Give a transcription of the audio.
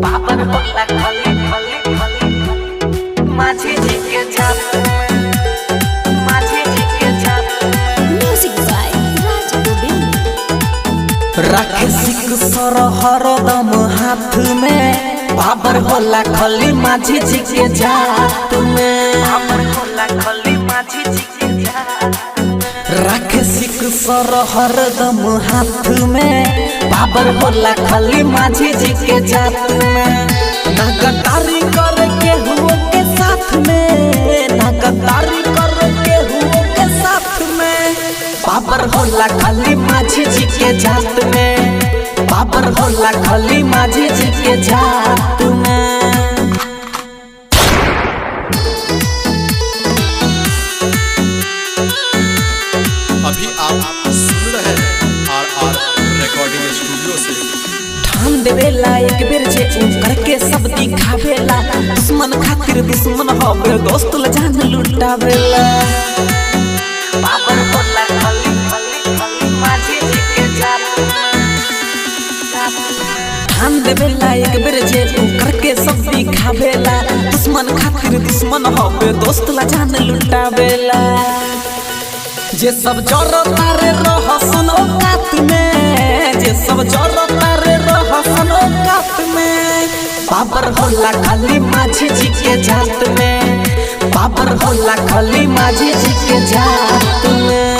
पापड़ होला खली खली खली माझी जी के छाप माझी जी के छाप म्यूजिक बाय राज गोविंद। रखे सिक सर हरदम हाथ में पापड़ होला खली माझी जी के जात में पापड़ होला खली माझी जी के जात रखे सिक सर हरदम हाथ में पापड़ होला खली माझी जी के जात में ना गद्दारी करे के हुओ के साथ में ना गद्दारी करे के हुओ के साथ में पापड़ होला खली माझी जी के जात में पापड़ होला खली माझी जी के जात में। अभी आप सुन रहे हैं RR रिकॉर्डिंग स्टूडियो से। ठान देवेला एक बेर जे करके सब दिखावेला दुश्मन खातिर दुश्मन होवे दोस्त ल जान लुटावेला पापड़ होला खली खली खली माझी जी के जात ठान देवेला एक बेर जे करके सब दिखावेला दुश्मन खातिर दुश्मन होवे दोस्त ल जान लुटावेला जे सब जरता रे रहसन औकात में जे सब जरता रे रहसन औकात में पापड़ होला खली माझी जी के जात में पापड़ होला खली माझी जी के जात में।